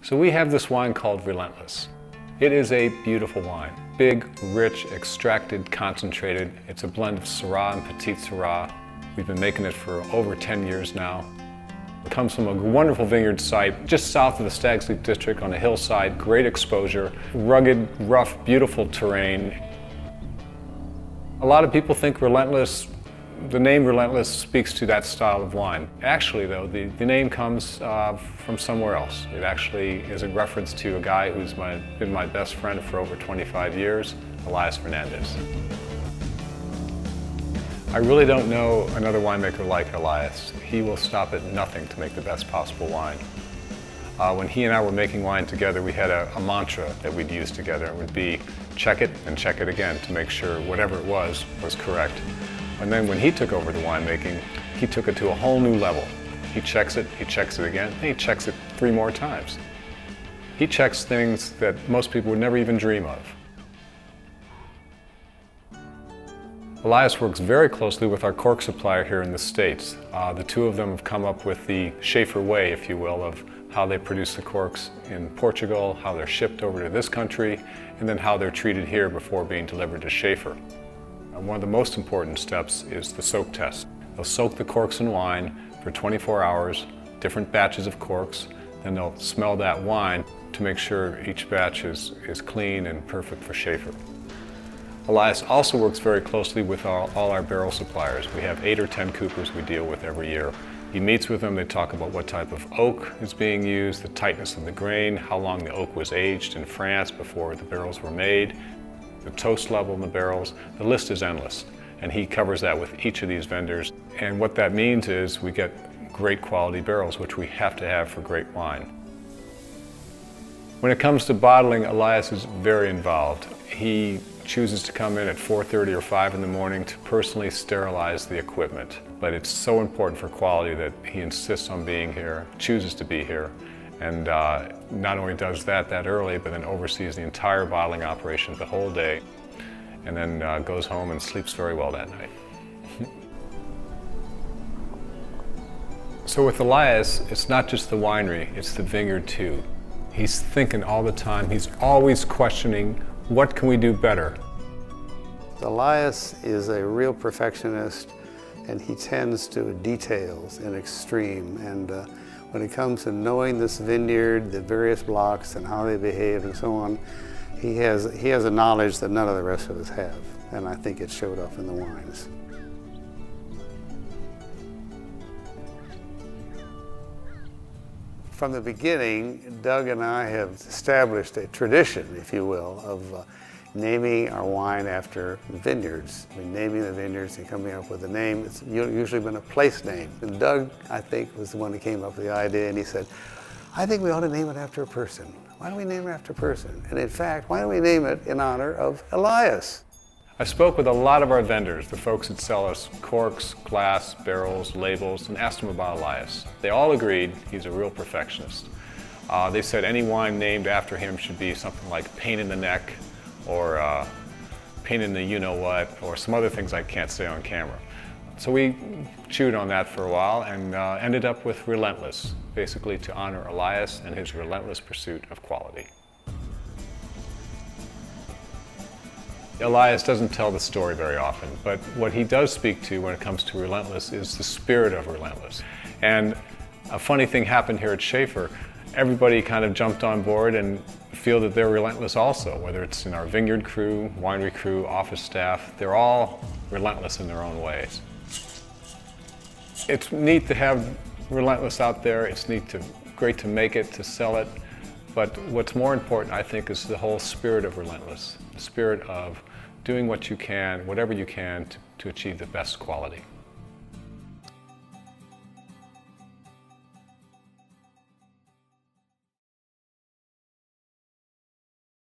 So we have this wine called Relentless. It is a beautiful wine. Big, rich, extracted, concentrated. It's a blend of Syrah and Petite Sirah. We've been making it for over 10 years now. It comes from a wonderful vineyard site just south of the Stags Leap district on a hillside, great exposure, rugged, rough, beautiful terrain. A lot of people think Relentless, the name Relentless speaks to that style of wine. Actually though, the name comes from somewhere else. It actually is a reference to a guy who's been my best friend for over 25 years, Elias Fernandez. I really don't know another winemaker like Elias. He will stop at nothing to make the best possible wine. When he and I were making wine together, we had a mantra that we'd use together. It would be, check it and check it again to make sure whatever it was correct. And then when he took over the winemaking, he took it to a whole new level. He checks it again, and he checks it 3 more times. He checks things that most people would never even dream of. Elias works very closely with our Cork Supplier here in the States. The two of them have come up with the Shafer way, if you will, of how they produce the corks in Portugal, how they're shipped over to this country, and then how they're treated here before being delivered to Shafer. One of the most important steps is the soak test. They'll soak the corks in wine for 24 hours, different batches of corks, then they'll smell that wine to make sure each batch is clean and perfect for Shafer. Elias also works very closely with all our barrel suppliers. We have 8 or 10 coopers we deal with every year. He meets with them, they talk about what type of oak is being used, the tightness of the grain, how long the oak was aged in France before the barrels were made, the toast level in the barrels. The list is endless, and he covers that with each of these vendors. And what that means is we get great quality barrels, which we have to have for great wine. When it comes to bottling, Elias is very involved. He chooses to come in at 4:30 or 5 in the morning to personally sterilize the equipment. But it's so important for quality that he insists on being here, chooses to be here, and not only does that early, but then oversees the entire bottling operation the whole day, and then goes home and sleeps very well that night. So with Elias, it's not just the winery, it's the vineyard too. He's thinking all the time, he's always questioning, what can we do better? Elias is a real perfectionist, and he tends to details in extreme. And when it comes to knowing this vineyard, the various blocks and how they behave and so on, he has a knowledge that none of the rest of us have. And I think it showed up in the wines. From the beginning, Doug and I have established a tradition, if you will, of naming our wine after vineyards. I mean, naming the vineyards and coming up with a name. It's usually been a place name. And Doug, I think, was the one who came up with the idea, and he said, I think we ought to name it after a person. Why don't we name it after a person? And in fact, why don't we name it in honor of Elias? I spoke with a lot of our vendors, the folks that sell us corks, glass, barrels, labels, and asked them about Elias. They all agreed he's a real perfectionist. They said any wine named after him should be something like pain in the neck, or pain in the you-know-what, or some other things I can't say on camera. So we chewed on that for a while and ended up with Relentless, basically to honor Elias and his relentless pursuit of quality. Elias doesn't tell the story very often, but what he does speak to when it comes to Relentless is the spirit of Relentless. And a funny thing happened here at Shafer. Everybody kind of jumped on board and feel that they're relentless also, whether it's in our vineyard crew, winery crew, office staff. They're all relentless in their own ways. It's neat to have Relentless out there. It's great to make it, to sell it. But what's more important, I think, is the whole spirit of Relentless. The spirit of doing what you can, whatever you can, to achieve the best quality.